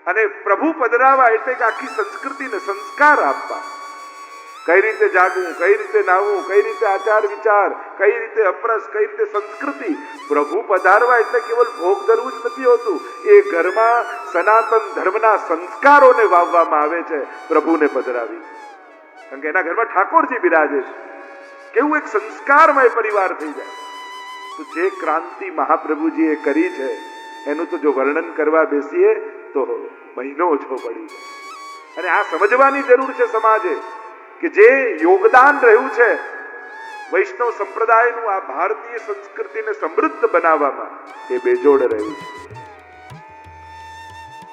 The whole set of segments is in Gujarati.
અને પ્રભુ પધરાવા એટલે કે આખી સંસ્કૃતિને સંસ્કાર આપવા. કઈ રીતે જાગવું, કઈ રીતે નાહવું, કઈ રીતે આચાર વિચાર, કઈ રીતે અપરસ, કઈ રીતે સંસ્કૃતિ. પ્રભુ પધારવા એટલે કેવલ ભોગ ધરવું જ નથી હોતું, એ ઘરમાં સનાતન ધર્મના સંસ્કારોને વાવવામાં આવે છે પ્રભુને પધરાવી. કારણ કે એના ઘરમાં ઠાકોરજી બિરાજે છે. કેવું એક સંસ્કારમય પરિવાર થઈ જાય. તો જે ક્રાંતિ મહાપ્રભુજીએ કરી છે એનું તો જો વર્ણન કરવા બેસીએ તો મહિનો ઓછો પડી જાય. અને આ સમજવાની જરૂર છે સમાજે કે જે યોગદાન રહ્યું છે વૈષ્ણવ સંપ્રદાયનું આ ભારતીય સંસ્કૃતિને સમૃદ્ધ બનાવવામાં, એ બેજોડ રહ્યું છે.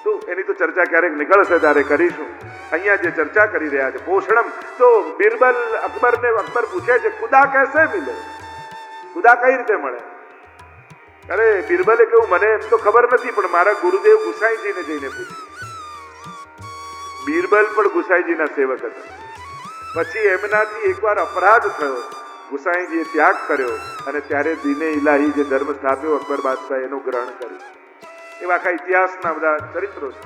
તો એની તો ચર્ચા ક્યારેક નીકળશે ત્યારે કરીશું. અહીંયા જે ચર્ચા કરી રહ્યા છે પોષણમ, તો બિરબલ અકબર પૂછે છે ખુદા કેસે મિલે, ખુદા કઈ રીતે મળે? અરે બિરબલે કહ્યું મને એમ તો ખબર નથી, પણ મારા ગુરુદેવ ગુસાઈજીને જઈને પૂછ્યું. બિરબલ પણ ગુસાઈજીના સેવક હતા. પછી એમનાથી એકવાર અપરાધ થયો, ગુસાઈજીએ ત્યાગ કર્યો અને ત્યારે દીને ઇલાહી જે ધર્મ સ્થાપ્યો અકબર બાદશાહ એનું ગ્રહણ કર્યું. એવા આખા ઇતિહાસના બધા ચરિત્રો છે.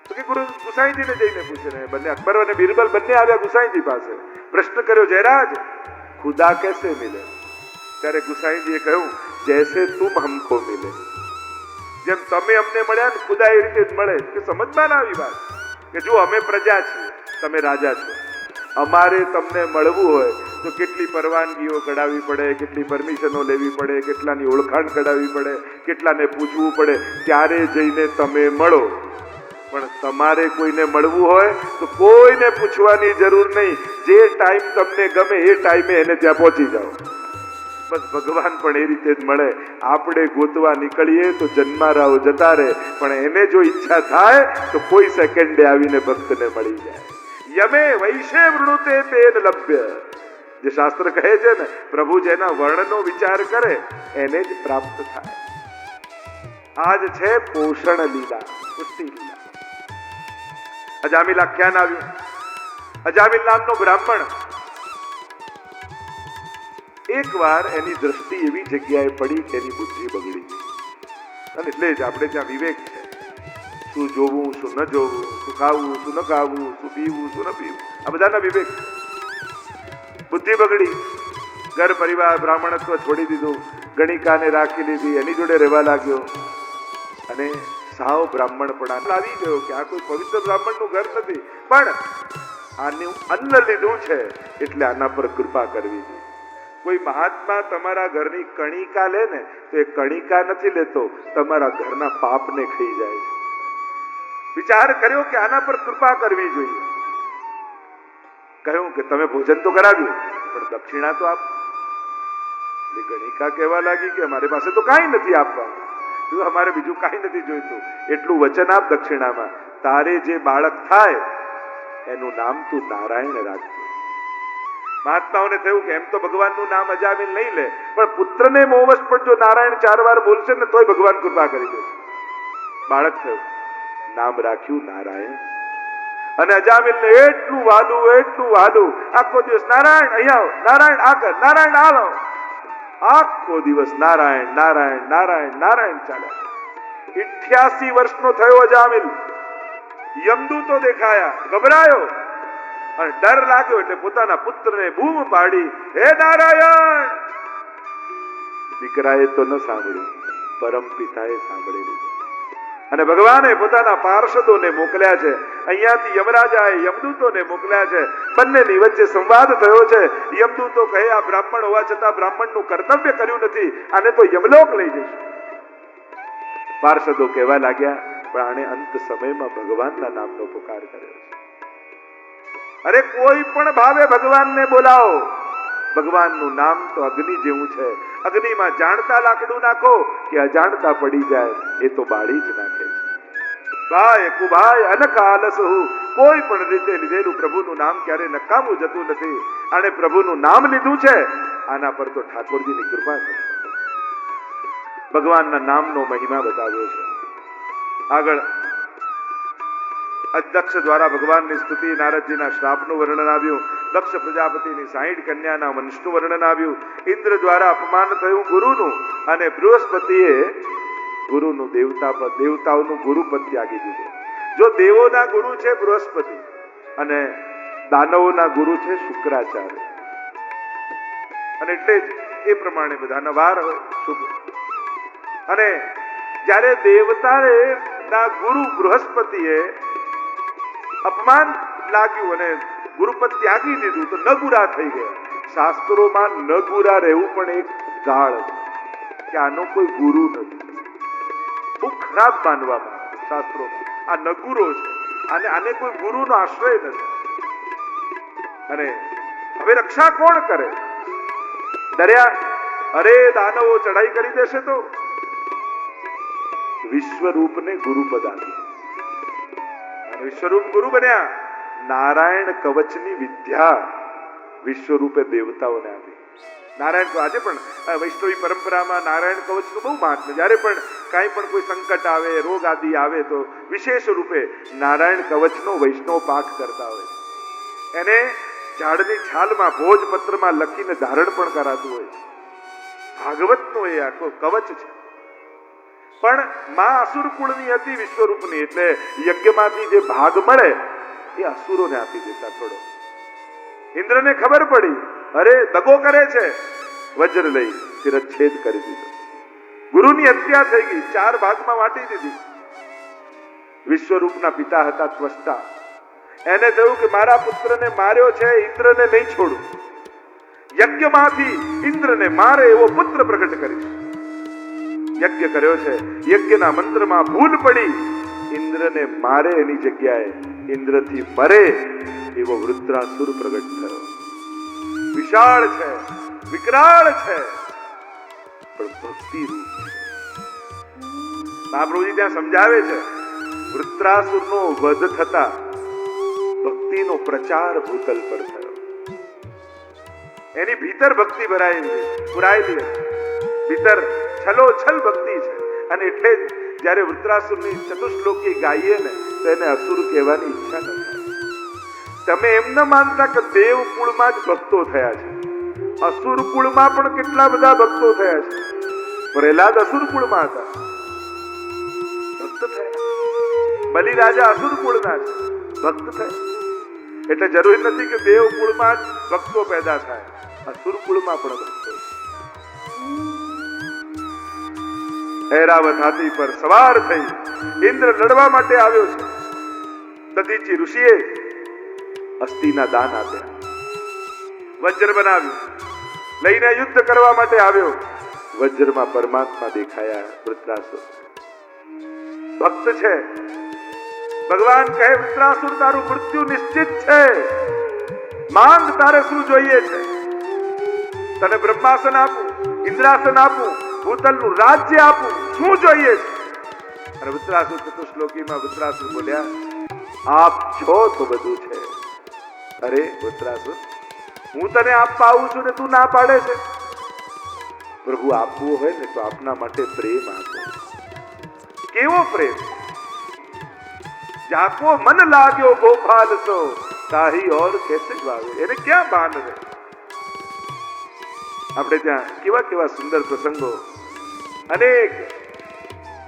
તો કે ગુરુ ગુસાઈજીને જઈને પૂછે ને બંને અકબર અને બિરબલ બંને આવ્યા ગુસાઈજી પાસે. પ્રશ્ન કર્યો જયરાજ ખુદા કેસે મિલે? ત્યારે ગુસાઈજીએ કહ્યું જૈસે તુમ હમકો મિલે, જેમ તમે અમને મળ્યા ને ખુદા એ રીતે જ મળે. કે સમજમાં આવી વાત કે જો અમે પ્રજા છીએ, તમે રાજા છો, અમારે તમને મળવું હોય તો કેટલી પરવાનગીઓ કઢાવવી પડે, કેટલી પરમિશનો લેવી પડે, કેટલાની ઓળખાણ કઢાવવી પડે, કેટલાને પૂછવું પડે, ત્યારે જઈને તમે મળો. પણ તમારે કોઈને મળવું હોય તો કોઈને પૂછવાની જરૂર નહીં. જે ટાઈમ તમને ગમે એ ટાઈમે એને ત્યાં પહોંચી જાઓ. બસ ભગવાન પણ એ રીતે જ મળે. આપણે ગોતવા નીકળીએ તો જન્મારાઓ જતા રહે, પણ એને જો ઈચ્છા થાય તો કોઈ સેકન્ડે આવીને ભક્તને મળી જાય. યમે વૈશે વૃણુતે તેન લભ્ય, જે શાસ્ત્ર કહે છે ને પ્રભુ જેના વર્ણનો વિચાર કરે એને જ પ્રાપ્ત થાય. આજ છે પોષણ લીલા, પુષ્ટિ લીલા. અજામિલ આખ્યાન આવ્યું. અજામિલ નામનો બ્રાહ્મણ એકવાર એની દ્રષ્ટિ એવી જગ્યાએ પડી કે એની બુદ્ધિ બગડી. અને એટલે જ આપણે ત્યાં વિવેક છે. શું જોવું, શું ન જોવું, શું ખાવું, શું ન ખાવું, શું પીવું, શું ન પીવું, આ બધાના વિવેક. બુદ્ધિ બગડી, ઘર પરિવાર બ્રાહ્મણત્વ છોડી દીધું, ગણિકાને રાખી લીધી, એની જોડે રહેવા લાગ્યો અને સાવ બ્રાહ્મણપણા આવી ગયો કે આ કોઈ પવિત્ર બ્રાહ્મણનું ઘર નથી, પણ આનું અન્ન લીધું છે એટલે આના પર કૃપા કરવી જોઈએ. કોઈ મહાત્મા તમારા ઘરની કણિકા લે ને તો એ કણિકા નથી લેતો, તમારા ઘરના પાપને ખાઈ જાય છે. વિચાર કર્યો કે આના પર કૃપા કરવી જોઈએ. કહ્યું કે તમે ભોજન તો કરાવ્યું પણ દક્ષિણા તો આપ. ગણિકા કહેવા લાગી કે અમારી પાસે તો કાંઈ નથી આપવાનું, અમારે બીજું કાંઈ નથી જોઈતું, એટલું વચન આપ દક્ષિણામાં. તારે જે બાળક થાય એનું નામ તું નારાયણ રાખજો. મહાત્માઓને થયું કે એમ તો ભગવાનનું નામ અજામિલ નહીં લે, પણ પુત્રને મોવશ પણ જો નારાયણ 4 વાર બોલશે ને તોય ભગવાન કૃપા કરી દેશે. બાળક થયું, નામ રાખ્યું નારાયણ. અને અજામિલને એટલું વાલું, આખો દિવસ નારાયણ અહીંયા આવો, નારાયણ આ કર, નારાયણ આ લાવો. આખો દિવસ નારાયણ નારાયણ નારાયણ નારાયણ ચાલ્યા. 88 વર્ષનો થયો અજામિલ. યમદૂતો દેખાયા, ગભરાયો અને ડર લાગ્યો એટલે પોતાના પુત્રને બૂમ પાડી, હે નારાયણ. દીકરાએ તો ન સાંભળ્યું, પરમ પિતાએ સાંભળી લીધું. અને ભગવાને પોતાના પાર્ષદોને મોકલ્યા છે, અહીંયાથી યમરાજાએ યમદૂતોને મોકલ્યા છે. બંનેની વચ્ચે સંવાદ થયો છે. યમદૂતો કહે આ બ્રાહ્મણ હોવા છતાં બ્રાહ્મણનું કર્તવ્ય કર્યું નથી, આને તો યમલોક લઈ જઈશું. પાર્ષદો કહેવા લાગ્યા પણ આણે અંત સમયમાં ભગવાનના નામનો પુકાર કર્યો છે. અરે કોઈ પણ ભાવે ભગવાનને બોલાવો. ભગવાનનું નામ તો અગ્નિ જેવું છે. અગ્નિમાં જાણતા લાકડું નાખો કે અજાણતા પડી જાય, એ તો બાળી જ નાખે છે. ભાઈ કુભાઈ અનકાલસહુ, કોઈ પણ રીતે લીધેલું પ્રભુનું નામ ક્યારે નકામું જતું નથી. આને પ્રભુનું નામ લીધું છે, આના પર તો ઠાકોરજીની કૃપા છે. ભગવાનના નામનો મહિમા બતાવ્યો છે. આગળ દક્ષ દ્વારા ભગવાનની સ્તુતિ, નારદજીના શ્રાપનું વર્ણન આવ્યું, દક્ષ પ્રજાપતિની 60 કન્યાના વંશનું વર્ણન આવ્યું, ઇન્દ્ર દ્વારા અપમાન થયું ગુરુનું, અને બૃહસ્પતિએ ગુરુનું દેવતા પદ, દેવતાઓનું ગુરુ પદ ત્યાગી દીધું. જો દેવોના ગુરુ છે બૃહસ્પતિ અને દાનવોના ગુરુ છે શુક્રાચાર્ય, અને એટલે જ એ પ્રમાણે બધાના વાર હોય શુભ. અને જ્યારે દેવતાએ ના ગુરુ બૃહસ્પતિએ અપમાન લાગ્યું અને ગુરુપદ ત્યાગી દીધું તો નગુરા થઈ ગયા. શાસ્ત્રોમાં નગુરા રહેવું પણ એક ગાળ છે કે આનો કોઈ ગુરુ નથી. બહુ ખરાબ માનવામાં આવે શાસ્ત્રોમાં. આ નગુરો છે, આને કોઈ ગુરુનો આશ્રય નથી. અને હવે રક્ષા કોણ કરે? ડર્યા, અરે દાનવો ચડાઈ કરી દેશે તો વિશ્વરૂપને ગુરુપદ આપ્યું. અને વિશ્વરૂપ ગુરુ બન્યા. નારાયણ કવચની વિદ્યા વિશ્વરૂપે દેવતાઓને આપી. નારાયણ આજે પણ વૈષ્ણવી પરંપરામાં નારાયણ કવચનું બહુ મહાત્મ્ય. જ્યારે પણ કાંઈ પણ કોઈ સંકટ આવે, રોગ આદિ આવે તો વિશેષ રૂપે નારાયણ કવચનો વૈષ્ણવ પાઠ કરતા હોય. એને ઝાડની છાલમાં ભોજપત્રમાં લખીને ધારણ પણ કરાતું હોય. ભાગવતનો એ આખો કવચ છે. પણ માં અસુર કુળની હતી વિશ્વરૂપની, એટલે યજ્ઞમાંથી જે ભાગ મળે એ અસુરોને આપી દેતા. થોડો ઇન્દ્રને ખબર પડી, અરે દગો કરે છે, વજ્ર લઈ શિરચ્છેદ કરી દીધો. ગુરુની હત્યા થઈ ગઈ, 4 ભાગમાં વાટી દીધી. વિશ્વરૂપના પિતા હતા ત્વષ્ટા. એને થયું કે મારા પુત્રને માર્યો છે, ઇન્દ્રને નહીં છોડું. યજ્ઞમાંથી ઇન્દ્રને મારે એવો પુત્ર પ્રગટ કરીશ. યજ્ઞ કર્યો છે, યજ્ઞના મંત્રમાં ભૂલ પડી, ઇન્દ્રને મારે એની જગ્યાએ ઇન્દ્રથી મરે એવો વૃત્રાસુર પ્રગટ થયો. વિશાળ છે, વિકરાળ છે, પણ ભક્તિ રૂપ છે. મહાપ્રભુજી ત્યાં સમજાવે છે, વૃત્રાસુરનો વધ થતા ભક્તિનો પ્રચાર ભૂતલ પર થયો. એની ભીતર ભક્તિ પુરાયેલી ભીતર છલોછલ ભક્તિ છે. અને એટલે જ જ્યારે વૃત્રાસુરની ચતુશ્લોકી ગાઈએ ને તો એને અસુર કહેવાની ઈચ્છા ન થાય. તમે એમ ન માનતા કે દેવ કુળમાં જ ભક્તો થયા છે. અસુર કુળમાં પણ કેટલા બધા ભક્તો થયા છે. પ્રહલાદ અસુર કુળમાં હતા, ભક્ત થયા. બલિ રાજા અસુર કુળના છે, ભક્ત થયા. એટલે જરૂરી નથી કે દેવ કુળમાં જ ભક્તો પેદા થાય, અસુર કુળમાં પણ ભક્તો. ઐરાવત હાથી પર સવાર થઈ ઇન્દ્ર લડવા માટે આવ્યો છે. દધીચી ઋષિએ અસ્થિના દાન આપ્યા, વજ્ર બનાવ્યું, લઈને યુદ્ધ કરવા માટે આવ્યો. વજ્રમાં પરમાત્મા દેખાયા. વૃત્રાસુર ભક્ત છે. ભગવાન કહે, વૃત્રાસુર તારું મૃત્યુ નિશ્ચિત છે, માંગ તારે શું જોઈએ છે? તને બ્રહ્માસન આપું, ઇન્દ્રાસન આપું, ભૂતલનું રાજ્ય આપું, શું જોઈએ છે? અને વૃત્રાસુર ચતુશ્લોકીમાં વૃત્રાસુર બોલ્યા, આપ છો તો બધું છે. અરે વૃત્રાસુર, હું તને આપવા આવું છું ને તું ના પાડે છે? પ્રભુ આપવું હોય ને તો આપના માટે પ્રેમ આપો. કેવો પ્રેમ! જાકો મન લાગ્યો ગોપાલ સો, તાહી ઓર કેસે ભાવે. એને ક્યાં ભાન રહે? આપણે ત્યાં કેવા કેવા સુંદર પ્રસંગો, અનેક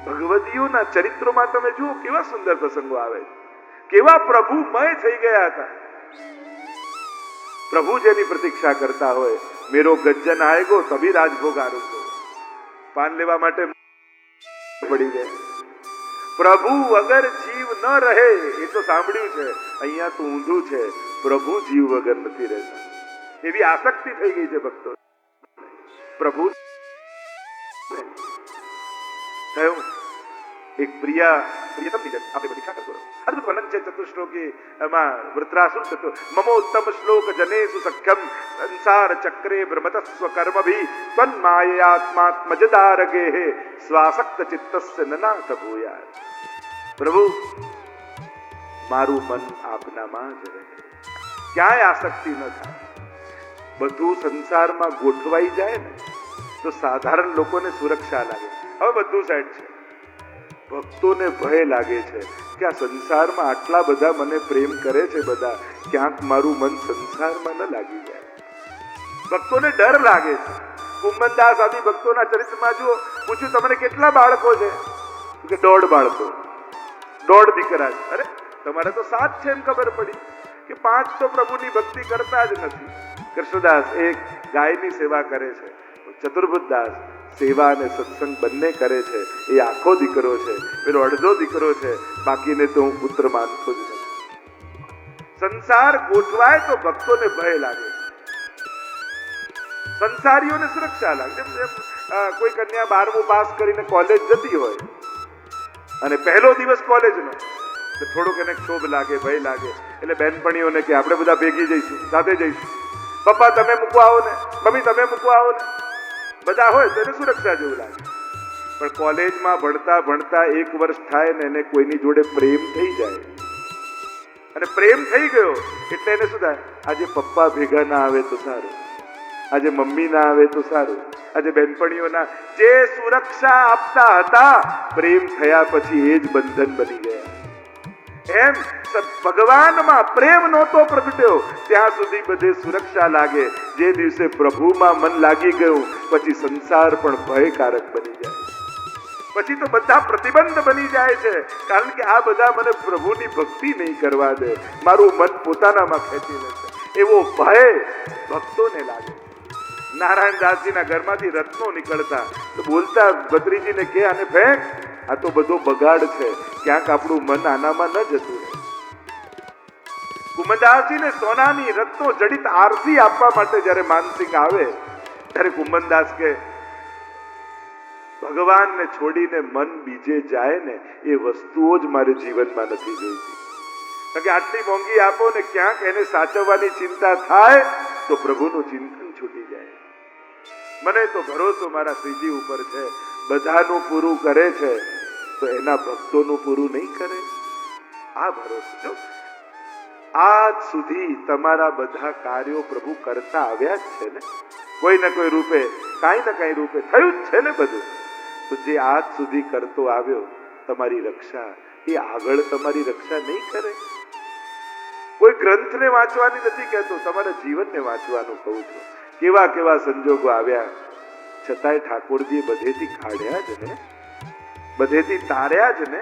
ભગવદીઓના ચરિત્રોમાં તમે જુઓ કેવા સુંદર પ્રસંગો આવે, કેવા પ્રભુમય થઈ ગયા હતા. પ્રભુ જેની પ્રતીક્ષા કરતા હોય, મેરો ગજ્જન આએગો તભી રાજભોગ આરોગો. પાન લેવા માટે પડી ગયા. પ્રભુ વગર જીવ ન રહે એ તો સાંભળ્યું છે, અહીંયા તો ઊંધું છે, પ્રભુ જીવ વગર નથી રહેતા. એવી આસક્તિ થઈ ગઈ છે ભક્તો. પ્રભુ થયું એક પ્રિયતમ નિગત. આપણે પ્રતીક્ષા કરતો અદભુત વર્ણન છે ચતુશ્લોકી એમાં વૃત્રાસુર મમોત્તમ શ્લોક જનેસુ સખ્યમ સંસાર ચક્રે ભ્રમત સ્વકર્મભી તન્માયાત્માત્મજદારગે સ્વાસક્ત ચિત્તસ્ય નનાથ ભૂયાત. પ્રભુ મારું મન આપનામાં જ રહે, ક્યાંય આસક્તિ ન થાય. બધું સંસારમાં ગોઠવાઈ જાય ને તો સાધારણ લોકોને સુરક્ષા લાગે. હવે બધું સાઈડ છે, ભક્તોને ભય લાગે છે કે આ સંસારમાં આટલા બધા મને પ્રેમ કરે છે બધા, ક્યાંક મારું મન સંસારમાં ન લાગી જાય. ભક્તોને ડર લાગે છે. કુંભનદાસ આદિ ભક્તોના ચરિત્રમાં જુઓ, પૂછ્યું તમને કેટલા બાળકો છે? કે 1.5 બાળકો, 1.5 દીકરા છે. અરે તમારે તો 7 છે એમ ખબર પડી કે 5 તો પ્રભુની ભક્તિ કરતા જ નથી. કૃષ્ણદાસ એક ગાયની સેવા કરે છે, ચતુર્બુદ્ધદાસ સેવા અને સત્સંગ બંને કરે છે. એ આખો દીકરો છે, પેલો અડધો દીકરો છે, બાકીને તો હું પુત્ર માનતો જ નથી. સંસાર ગોઠવાય તો ભક્તોને ભય લાગે, સંસારીઓને સુરક્ષા લાગે. કોઈ કન્યા 12મું પાસ કરીને કોલેજ જતી હોય અને પહેલો દિવસ કોલેજનો, તો થોડુંક એને ક્ષોભ લાગે, ભય લાગે. એટલે બહેનપણીઓને કે આપણે બધા ભેગી જઈશું, સાથે જઈશું. પપ્પા તમે મૂકવા આવો ને, મમ્મી તમે મૂકવા આવો ને, બધા હોય તો એને સુરક્ષા જેવું લાગે. પણ કોલેજમાં ભણતા ભણતા 1 વર્ષ થાય ને એને કોઈની જોડે પ્રેમ થઈ જાય, અને પ્રેમ થઈ ગયો એટલે એને શું થાય? આજે પપ્પા ભેગા ના આવે તો સારું, આજે મમ્મી ના આવે તો સારું, આજે બહેનપણીઓના જે સુરક્ષા આપતા હતા, પ્રેમ થયા પછી એ જ બંધન બની ગયા. એમ ભગવાનમાં પ્રેમ નહોતો પ્રગટ્યો ત્યાં સુધી બધે સુરક્ષા લાગે. જે દિવસે પ્રભુમાં મન લાગી ગયું પછી સંસાર પણ ભયકારક બની જાય, પછી તો બધા પ્રતિબંધ બની જાય છે. કારણ કે આ બધા મને પ્રભુની ભક્તિ નહીં કરવા દે, મારું મન પોતાનામાં ખેંચી લેશે, એવો ભય ભક્તોને લાગે. નારાયણદાસજીના ઘરમાંથી રત્નો નીકળતા તો બોલતા ભત્રીજીને કે આને ફેંક, આ તો બધો બગાડ છે, ક્યાંક આપણું મન આનામાં ન જતું રહે. કુંભનદાસજીને સોનાની રત્નો જડિત આરતી આપવા માટે જ્યારે માનસિંહ આવે ત્યારે કુંભનદાસ કે ભગવાનને છોડીને મન બીજે જાય ને એ વસ્તુઓ જ મારે જીવનમાં નથી જોઈતી. કારણ કે આટલી મોંઘી આપો ને ક્યાંક એને સાચવવાની ચિંતા થાય તો પ્રભુનું ચિંતન છૂટી જાય. મને તો ભરોસો મારા શ્રીજી ઉપર છે, બધાનું પૂરું કરે છે તો એના ભક્તોનું પૂરું નહીં કરે? આ ભરોસો. જો આજ સુધી તમારા બધા કાર્યો પ્રભુ કરતા આવ્યા જ છે ને, કોઈ ને કોઈ રૂપે, કાંઈ ને કાંઈ રૂપે થયું જ છે ને બધું. તો જે આજ સુધી કરતો આવ્યો તમારી રક્ષા, એ આગળ તમારી રક્ષા નહીં કરે? કોઈ ગ્રંથને વાંચવાની નથી કહેતો, તમારા જીવનને વાંચવાનું કહું છું. કેવા કેવા સંજોગો આવ્યા છતાંય ઠાકોરજી બધેથી કાઢ્યા જ ને, બધેથી તાર્યા જ ને.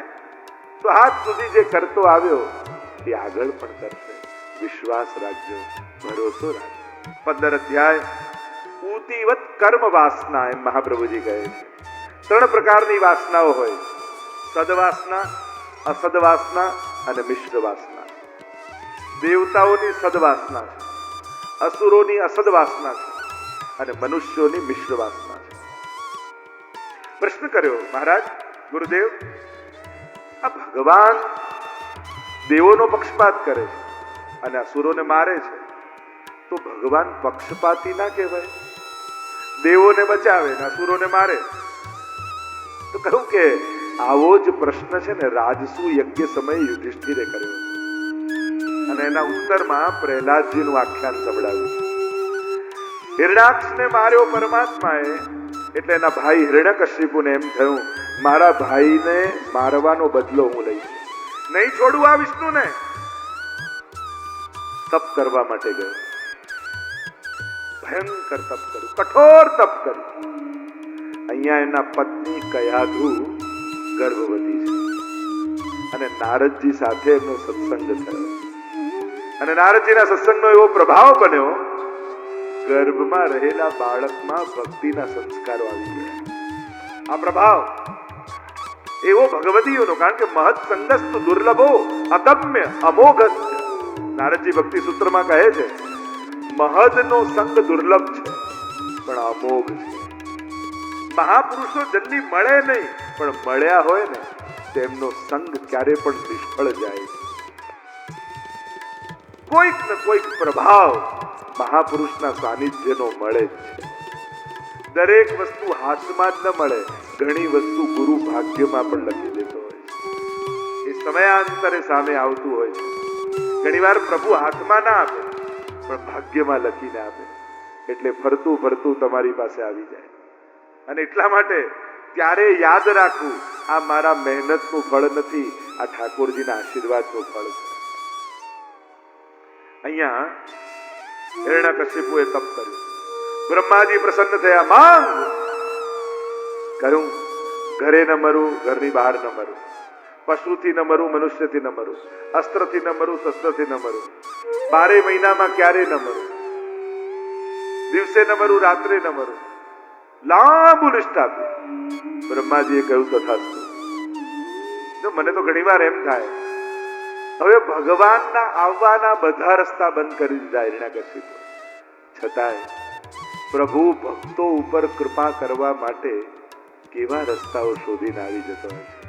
તો આજ સુધી જે કરતો આવ્યો એ આગળ પણ કરશે. વિશ્વાસ રાખજો, ભરોસો રાખજો. 15 અધ્યાય ઊતીવત કર્મ વાસના, એમ મહાપ્રભુજી કહે છે. 3 પ્રકારની વાસનાઓ હોય: સદવાસના, અસદવાસના અને મિશ્ર વાસના. દેવતાઓની સદવાસના છે, અસુરોની અસદવાસના છે અને મનુષ્યોની મિશ્ર વાસના છે. પ્રશ્ન કર્યો, મહારાજ ગુરુદેવ, આ ભગવાન દેવોનો પક્ષપાત કરે છે અને અસુરોને મારે છે, તો ભગવાન પક્ષપાતી ના કહેવાય? દેવોને બચાવે ને અસુરોને મારે. તો કહ્યું કે આવો જ પ્રશ્ન છે ને રાજસુ યજ્ઞ સમયે યુધિષ્ઠિરે કર્યો, અને એના ઉત્તરમાં પ્રહલાદજીનું આખ્યાન સંભળાવ્યું. હિરણાક્ષને માર્યો પરમાત્માએ, એટલે એના ભાઈ હિરણ્યકશિપુને એમ થયું મારા ભાઈને મારવાનો બદલો હું લઈશ, નહીં છોડું આ વિષ્ણુને. તપ કરવા માટે ગયો, ભયંકર તપ કર્યું, કઠોર તપ કર્યું. અહીંયા એના પત્ની કયાધુ ગર્ભવતી છે અને નારદજી સાથે એમનો સત્સંગ થયો, અને નારદજીના સત્સંગનો એવો પ્રભાવ બન્યો, ગર્ભમાં રહેલા બાળકમાં ભક્તિના સંસ્કારો આવી ગયા. આ પ્રભાવ એવો ભગવતીઓનો, કારણ કે મહત સંગસ્તુ દુર્લભો અદમ્ય અમોઘસ્ય. નારદજી ભક્તિ સૂત્રમાં કહે છે મહદનો સંગ દુર્લભ છે પણ અમોઘ છે. મહાપુરુષો જલ્દી મળે નહીં, પણ મળ્યા હોય ને તેમનો સંગ ક્યારે પણ નિષ્ફળ જાય. કોઈક ને કોઈક પ્રભાવ મહાપુરુષના સાનિધ્યનો મળે જ છે. દરેક વસ્તુ હાથમાં જ ન મળે, ઘણી વસ્તુ ગુરુ ભાગ્યમાં પણ લખી દેતો હોય છે. એ સમયાંતરે સામે આવતું હોય છે. ઘણીવાર પ્રભુ હાથમાં ના આપે પણ ભાગ્યમાં લખીને આપે, એટલે ફરતું ફરતું તમારી પાસે આવી જાય. અને એટલા માટે ત્યારે યાદ રાખવું, આ મારા મહેનતનું ફળ નથી, આ ઠાકોરજીના આશીર્વાદનું ફળ છે. અહીંયા હિરણ્યકશિપુએ તપ કર્યું, બ્રહ્માજી પ્રસન્ન થયા, માંગ. કહ્યું, ઘરે ન મરું, ઘરની બહાર ન મરું, પશુથી ન મરું, મનુષ્યથી ન મરું, અસ્ત્રથી ન મરું, શસ્ત્રથી ન મરું, 12 મહિનામાં ક્યારે ન મરું, દિવસે ન મરું, રાત્રે ન મરું. લાંબુ લિસ્ટ આપ્યું. બ્રહ્માજીએ કહ્યું, તથાસ્તુ. જો મને તો ઘણીવાર એમ થાય, હવે ભગવાનના આવવાના બધા રસ્તા બંધ કરી દીધા હિરણ્યકશિપુએ. છતાંય પ્રભુ ભક્તો ઉપર કૃપા કરવા માટે કેવા રસ્તાઓ શોધીને આવી જતો હોય છે.